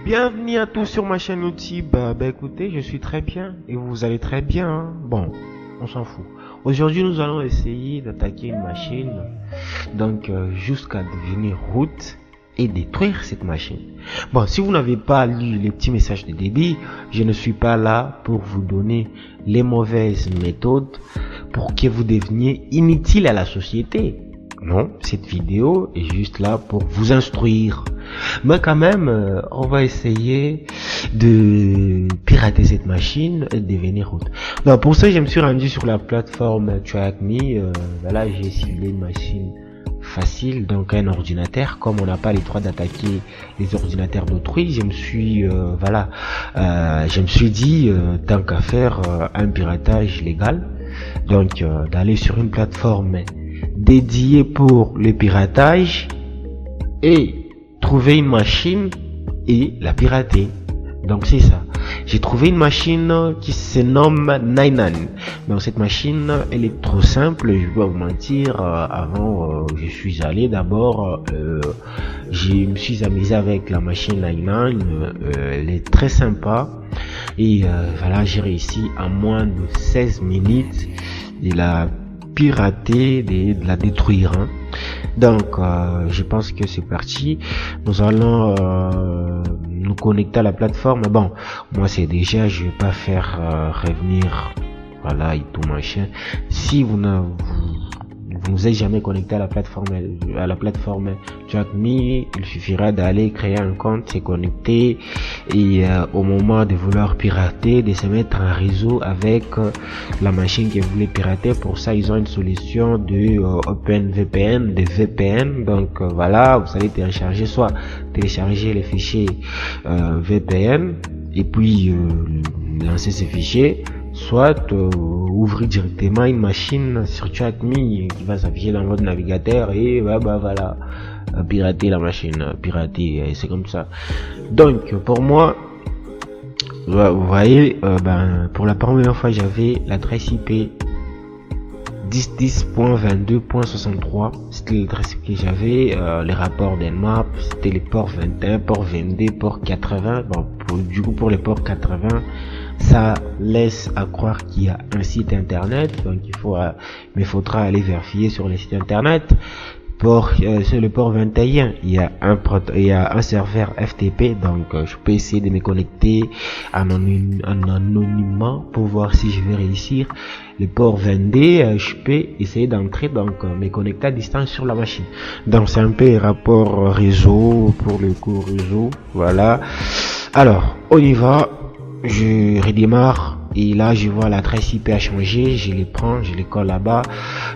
Bienvenue à tous sur ma chaîne YouTube. Écoutez, je suis très bien et vous allez très bien, hein. Bon, on s'en fout. Aujourd'hui, nous allons essayer d'attaquer une machine, donc jusqu'à devenir route et détruire cette machine. Bon, si vous n'avez pas lu les petits messages de débit, je ne suis pas là pour vous donner les mauvaises méthodes pour que vous deveniez inutile à la société. Non, cette vidéo est juste là pour vous instruire. Mais quand même, on va essayer de pirater cette machine et devenir route. Donc pour ça, je me suis rendu sur la plateforme TrackMe. Voilà, j'ai ciblé une machine facile, donc un ordinateur. Comme on n'a pas les droits d'attaquer les ordinateurs d'autrui, je me suis dit tant qu'à faire un piratage légal, donc d'aller sur une plateforme dédiée pour le piratage et trouver une machine et la pirater. Donc c'est ça. J'ai trouvé une machine qui se nomme Nainan. Donc cette machine, elle est trop simple. Je vais pas vous mentir. Avant, je suis allé d'abord. Je me suis amusé avec la machine Nainan. Elle est très sympa. Et voilà, j'ai réussi en moins de 16 minutes de la pirater, de la détruire, hein. Donc je pense que c'est parti. Nous allons nous connecter à la plateforme. Bon, moi c'est déjà, je vais pas faire revenir, voilà, et tout machin. Si vous vous êtes jamais connecté à la plateforme TrackMe, il suffira d'aller créer un compte, se connecter et au moment de vouloir pirater, de se mettre en réseau avec la machine que vous voulez pirater. Pour ça, ils ont une solution de OpenVPN, de VPN. Donc voilà, vous allez télécharger les fichiers VPN et puis lancer ces fichiers, soit ouvrir directement une machine sur TrackMe qui va s'afficher dans votre navigateur et voilà, pirater la machine, pirater, c'est comme ça. Donc pour moi, vous voyez, pour la première fois j'avais l'adresse IP 10.10.22.63, c'était l'adresse que j'avais. Les rapports d'Nmap, c'était les ports 21, port 22, port 80. Bon, du coup pour les ports 80, ça laisse à croire qu'il y a un site internet, donc il faudra aller vérifier sur les sites internet. Sur le port 21, il y a un serveur FTP, donc je peux essayer de me connecter en anonymement pour voir si je vais réussir. Le port 22, je peux essayer d'entrer, donc me connecter à distance sur la machine. Donc c'est un peu rapport réseau pour le cours réseau, voilà. Alors on y va. Je redémarre et là je vois l'adresse IP a changé, je les prends, je les colle là-bas,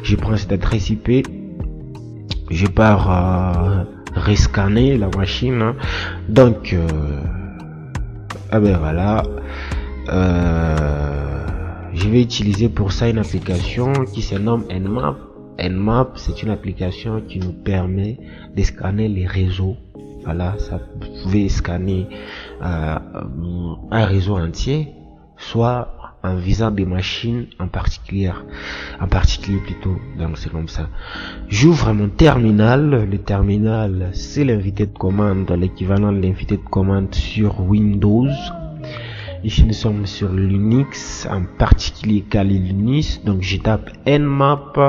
je prends cette adresse IP, je pars rescanner la machine, hein. Donc voilà, je vais utiliser pour ça une application qui se nomme Nmap. Nmap, c'est une application qui nous permet de scanner les réseaux. Voilà, ça, vous pouvez scanner un réseau entier, soit en visant des machines en particulier plutôt. Donc c'est comme ça. J'ouvre mon terminal. Le terminal, c'est l'invité de commande, l'équivalent de l'invité de commande sur Windows. Ici nous sommes sur Linux, en particulier Kali Linux. Donc je tape Nmap.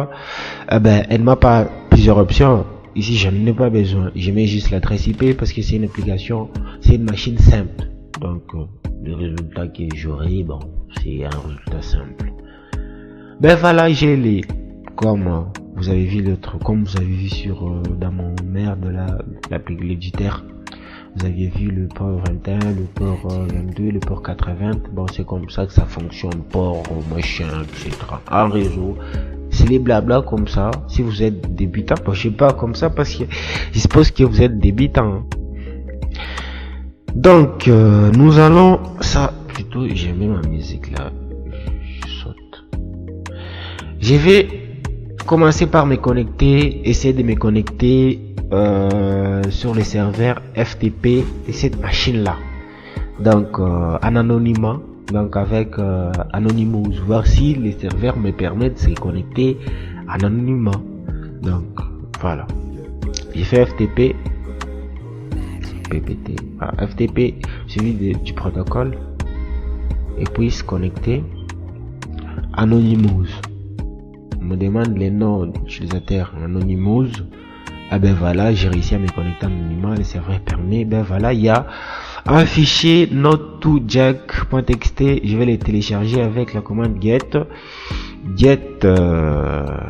Nmap a plusieurs options. Ici, je n'en ai pas besoin. Je mets juste l'adresse IP parce que c'est une application, c'est une machine simple. Donc, le résultat que j'aurai, bon, c'est un résultat simple. Voilà, j'ai les, comme vous avez vu sur, dans mon maire de l'éditeur. Vous aviez vu le port 21, le port 22, le port 80. Bon, c'est comme ça que ça fonctionne, port, machin, etc. En réseau. C'est les blabla comme ça. Si vous êtes débutant, je sais pas comme ça parce que je suppose que vous êtes débutant. Donc nous allons ça plutôt. J'ai mis ma musique là. Je saute. Je vais commencer par me connecter, essayer de me connecter sur les serveurs FTP de cette machine là. Donc en anonymat. Donc avec Anonymous, voir si les serveurs me permettent de se connecter anonymement. Donc voilà, j'ai fait FTP PPT, FTP suivi du protocole, et puis se connecter. Anonymous, on me demande les noms d'utilisateurs. Anonymous, ah ben voilà, j'ai réussi à me connecter anonymement, le serveur permet. Ben voilà, il y a un fichier note2jack.txt, je vais les télécharger avec la commande get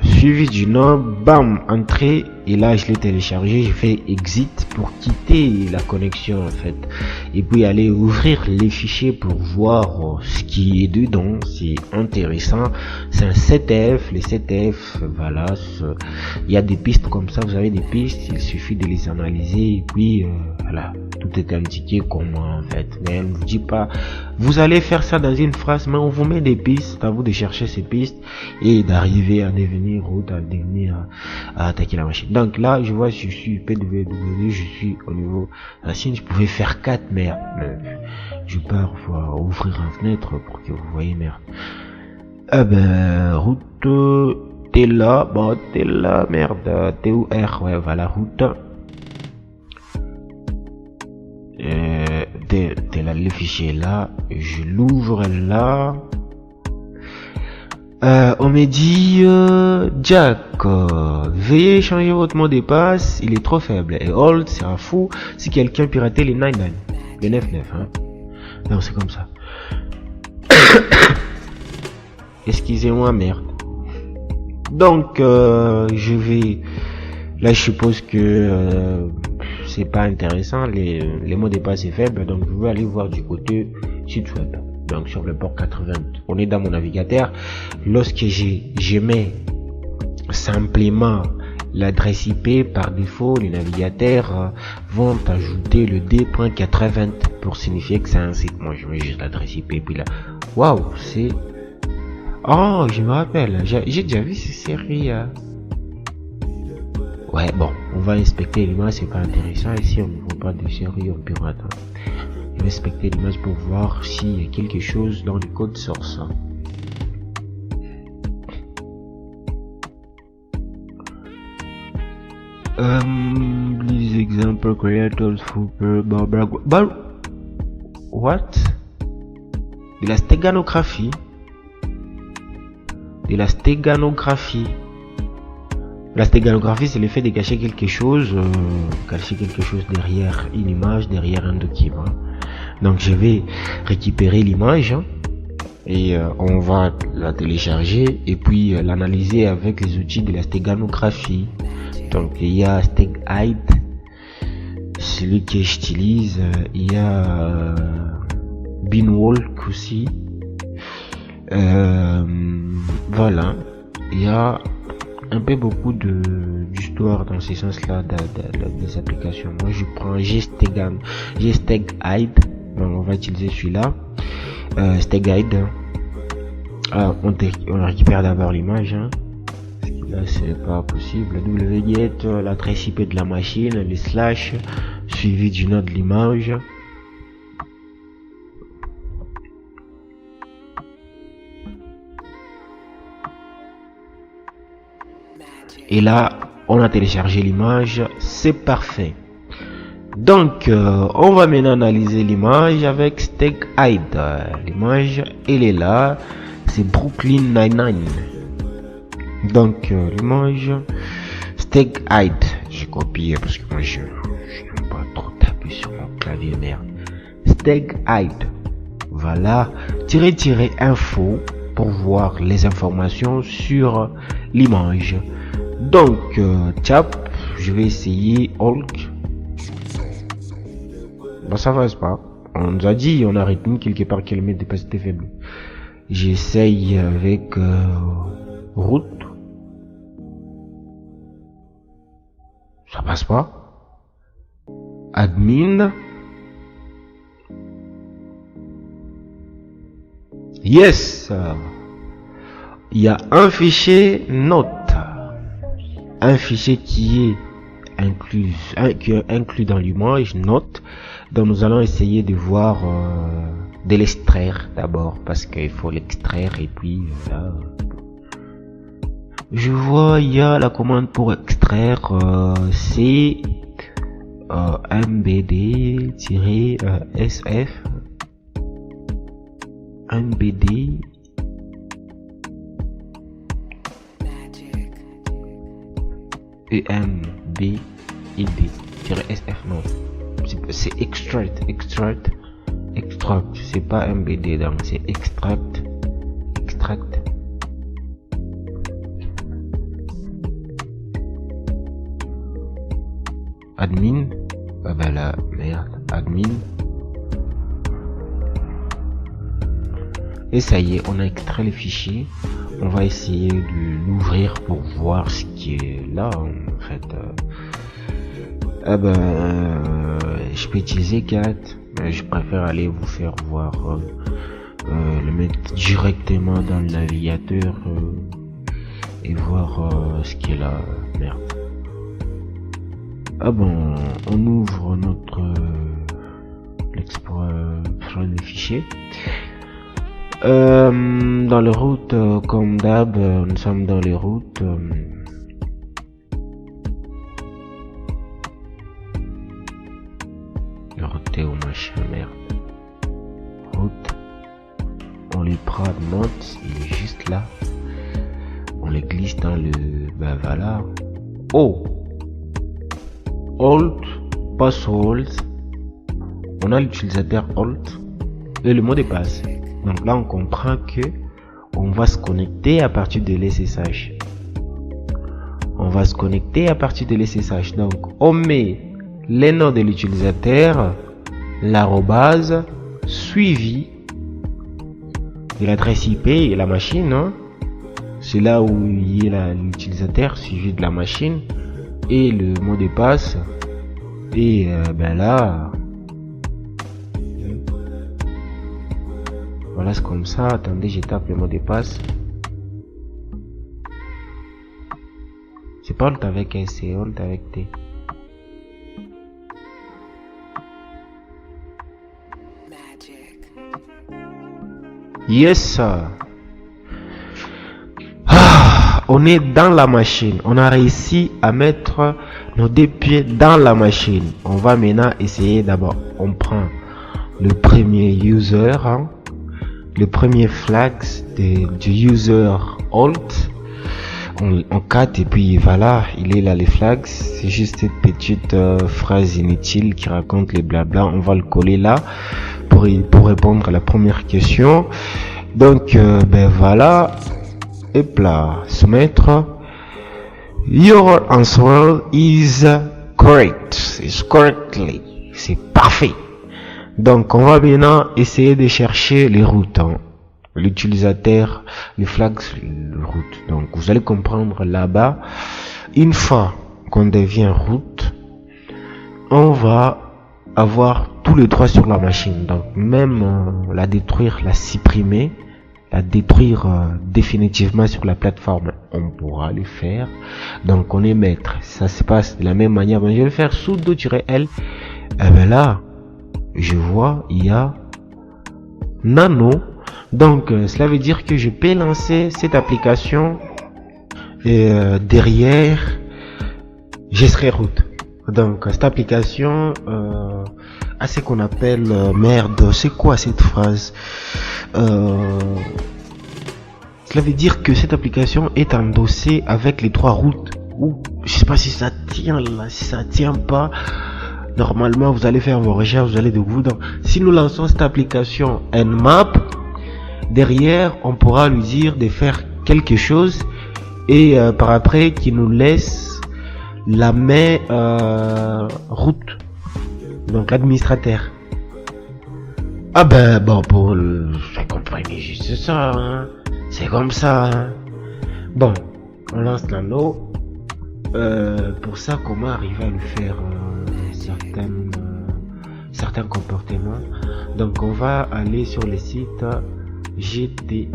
suivi du nom, bam, entrée, et là je l'ai téléchargé, je fais exit pour quitter la connexion en fait, et puis aller ouvrir les fichiers pour voir ce qui est dedans. C'est intéressant, c'est un CTF, les CTF, voilà, il y a des pistes comme ça, vous avez des pistes, il suffit de les analyser, et puis voilà, tout est indiqué comment en fait, mais on ne vous dit pas vous allez faire ça dans une phrase, mais on vous met des pistes, à vous de chercher ces pistes et d'arriver à devenir route, à attaquer la machine. Donc là je vois, je suis PWW, je suis au niveau racine, je pouvais faire 4 merde, mais je pars ouvrir une fenêtre pour que vous voyez merde. Ah ben route, t'es là, bon t'es là, merde, t'es où R, ouais voilà, route. T'es là, le fichier là, je l'ouvre là. On me dit Jack, veuillez changer votre mot de passe, il est trop faible. Et hold sera fou si quelqu'un piratait les 99, les 99, hein. Non, c'est comme ça. Excusez-moi, merde. Donc je vais là, je suppose que c'est pas intéressant, les mots de passe est faible, donc je vais aller voir du côté site web. Donc sur le port 80, on est dans mon navigateur. Lorsque je mets simplement l'adresse IP, par défaut les navigateurs vont ajouter le D.80 pour signifier que c'est un site. Moi je mets juste l'adresse IP, puis là, waouh, c'est, oh je me rappelle, j'ai déjà vu ces séries. Ouais, bon, on va inspecter l'image, c'est pas intéressant ici, on ne voit pas de série en pirate. Je vais inspecter l'image pour voir s'il y a quelque chose dans le code source. Les example creators super what? De la stéganographie. La stéganographie, c'est le fait de cacher quelque chose derrière une image, derrière un document. Donc je vais récupérer l'image et on va la télécharger et puis l'analyser avec les outils de la stéganographie. Donc il y a StegHide, celui que j'utilise, il y a Binwalk aussi. Voilà, il y a un peu beaucoup d'histoire dans ce sens-là des applications. Moi je prends StegHide, donc on va utiliser celui-là. StegHide, on récupère d'abord l'image, hein. Là c'est pas possible. wget, l'adresse IP de la machine, les slash suivi du nom de l'image. Et là on a téléchargé l'image, c'est parfait. Donc on va maintenant analyser l'image avec StegHide. L'image elle est là, c'est Brooklyn Nine-Nine. Donc l'image StegHide, j'ai copié parce que moi je n'aime pas trop taper sur mon clavier, merde. StegHide, voilà, _info pour voir les informations sur l'image. Donc tap, je vais essayer Hulk. Bah ça va pas. On nous a dit on a retenu quelque part qu'elle met des capacités faibles. J'essaye avec route. Ça passe pas. Admin. Yes. Il y a un fichier note. Un fichier qui est inclus dans l'image note. Donc nous allons essayer de voir, de l'extraire d'abord parce qu'il faut l'extraire et puis là, je vois il y a la commande pour extraire, c'est mbd-sf mbd embed-sf, non, c'est extract, c'est pas mbd, donc c'est extract. Admin, voilà, merde, admin. Et ça y est, on a extrait le fichier. On va essayer de l'ouvrir pour voir ce qui est là, en fait. Je peux utiliser cat, mais je préfère aller vous faire voir, le mettre directement dans le navigateur et voir ce qui est là. Merde. On ouvre notre l'explorer des fichiers. Dans les routes, comme d'hab, nous sommes dans les routes. Le route au machin, merde. Route. On les prend note, il est juste là. On les glisse dans le, voilà. Oh. Alt, password. On a l'utilisateur Alt et le mot de passe. Donc là, on comprend que on va se connecter à partir de l'SSH. Donc, on met les noms de l'utilisateur, l'arrobase, suivi de l'adresse IP et la machine. Hein. C'est là où il y a l'utilisateur suivi de la machine et le mot de passe. Et là. Voilà, c'est comme ça. Attendez, je tape le mot de passe. C'est pas Alt avec S, c'est Alt avec T. Yes. On est dans la machine. On a réussi à mettre nos deux pieds dans la machine. On va maintenant essayer. D'abord, on prend le premier user. Le premier flag du user alt, on cat et puis voilà, il est là les flags. C'est juste cette petite phrase inutile qui raconte les blabla. On va le coller là pour répondre à la première question. Donc voilà, et là, soumettre. Your answer is correct. It's correctly. C'est parfait. Donc, on va maintenant essayer de chercher les routes. L'utilisateur, les flags, les routes. Donc, vous allez comprendre là-bas. Une fois qu'on devient route, on va avoir tous les droits sur la machine. Donc, même la détruire, la supprimer, la détruire définitivement sur la plateforme, on pourra le faire. Donc, on est maître. Ça se passe de la même manière. Mais je vais faire sudo-l. Et là, je vois, il y a nano. Donc, cela veut dire que je peux lancer cette application et derrière, je serai route. Donc, cette application a ce qu'on appelle merde. C'est quoi cette phrase? Cela veut dire que cette application est endossée avec les trois routes. Ou je sais pas si ça tient là, si ça tient pas. Normalement, vous allez faire vos recherches, vous allez de vous. Donc, si nous lançons cette application Nmap, derrière, on pourra lui dire de faire quelque chose et par après, qui nous laisse la main route. Donc, l'administrateur. Bon, pour j'ai compris, juste ça. Hein. C'est comme ça. Hein. Bon, on lance l'anneau. Pour ça, comment arriver à lui faire certains comportements. Donc on va aller sur le site GT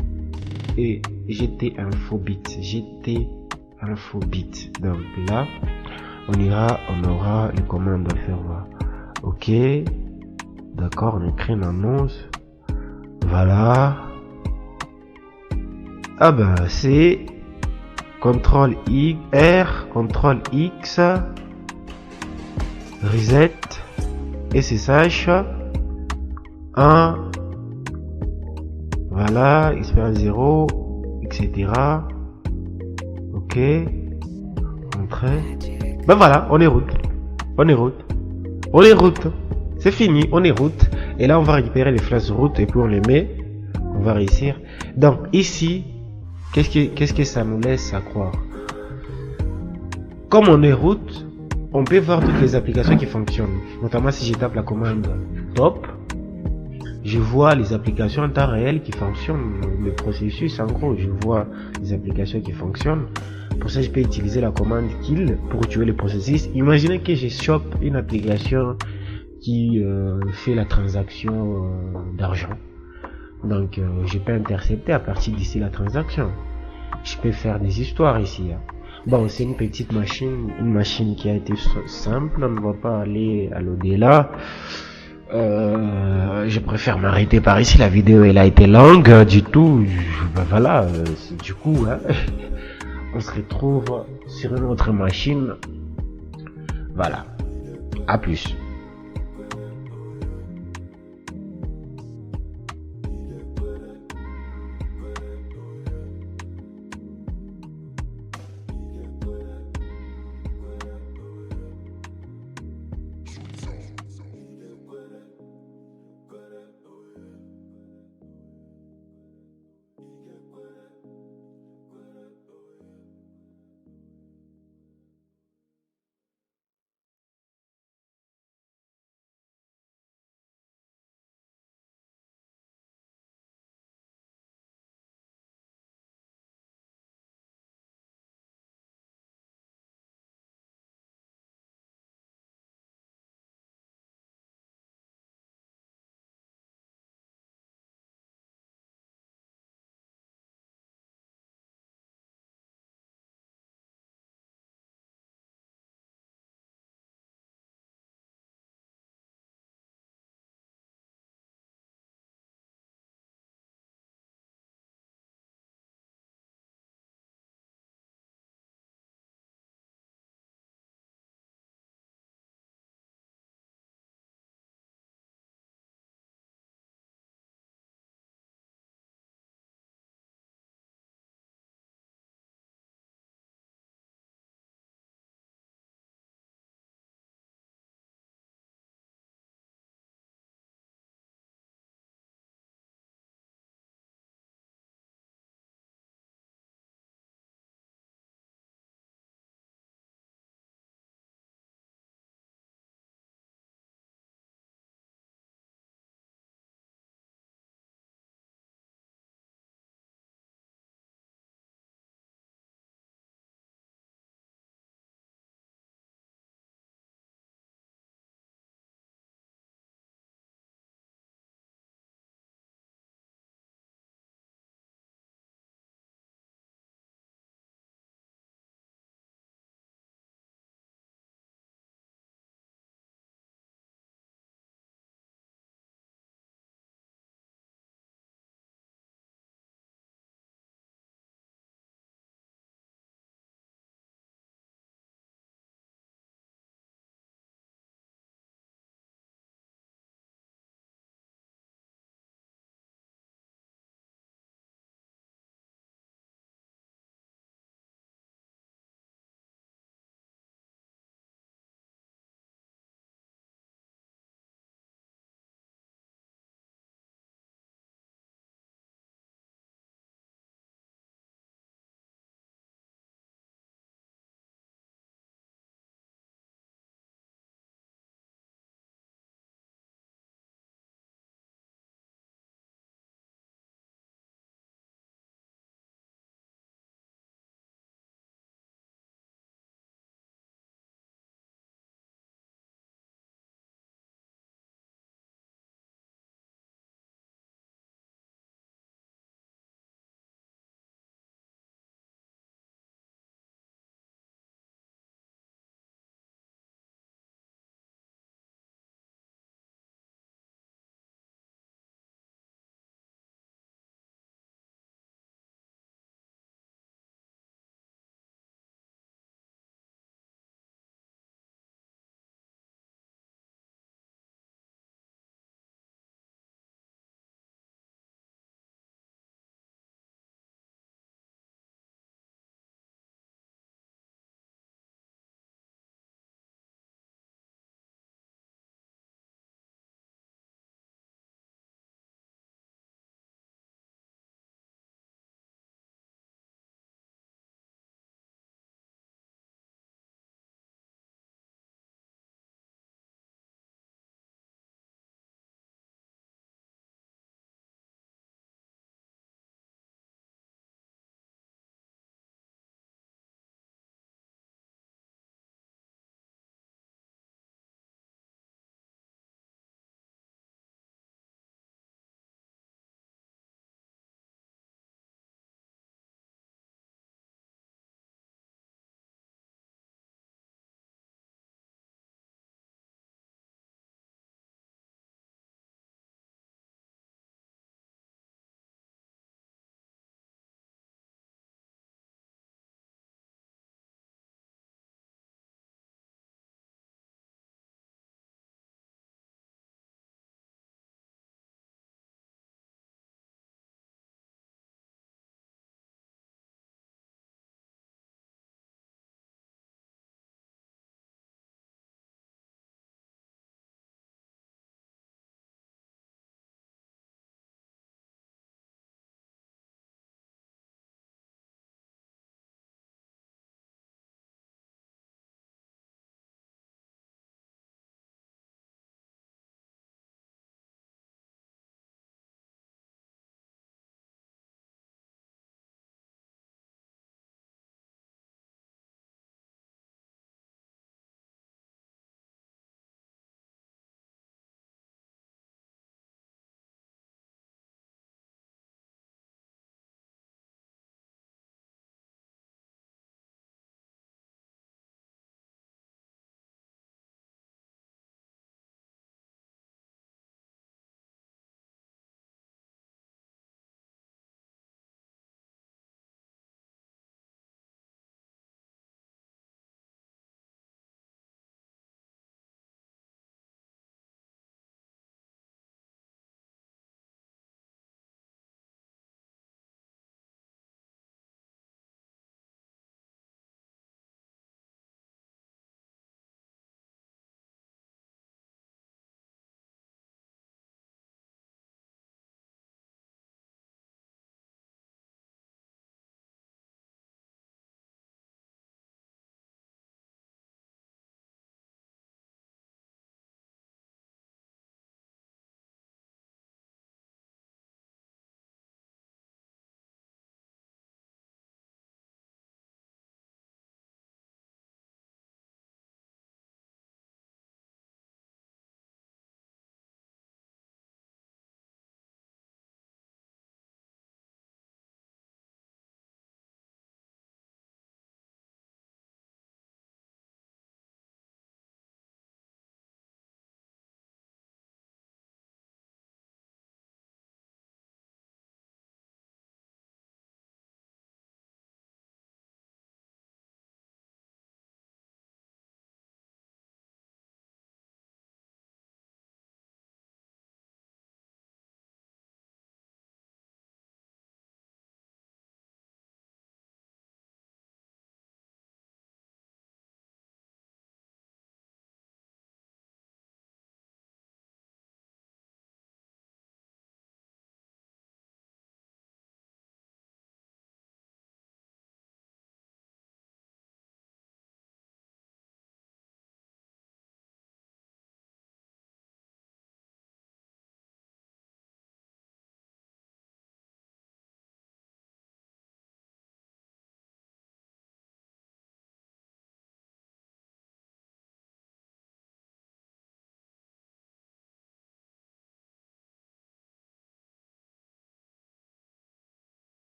Infobit. Donc là on aura les commandes à faire voir. Ok, d'accord, on écrit une annonce. Voilà. C'est CTRL R, CTRL X. reset SSH 1, voilà, expérience 0, etc. Ok, entrée. Ben voilà, on est route. C'est fini, on est route. Et là, on va récupérer les flashes route et puis on les met. On va réussir. Donc ici, qu'est-ce que ça nous laisse à croire? Comme on est route, on peut voir toutes les applications qui fonctionnent. Notamment si je tape la commande top, je vois les applications en temps réel qui fonctionnent. Le processus, en gros, je vois les applications qui fonctionnent. Pour ça, je peux utiliser la commande kill pour tuer le processus. Imaginez que je chope une application qui fait la transaction d'argent. Donc, je peux intercepter à partir d'ici la transaction. Je peux faire des histoires ici. Hein. Bon, c'est une petite machine, qui a été simple. On ne va pas aller à l'au-delà. Je préfère m'arrêter par ici. La vidéo, elle a été longue. Du tout, ben voilà. Du coup, hein, on se retrouve sur une autre machine. Voilà. À plus.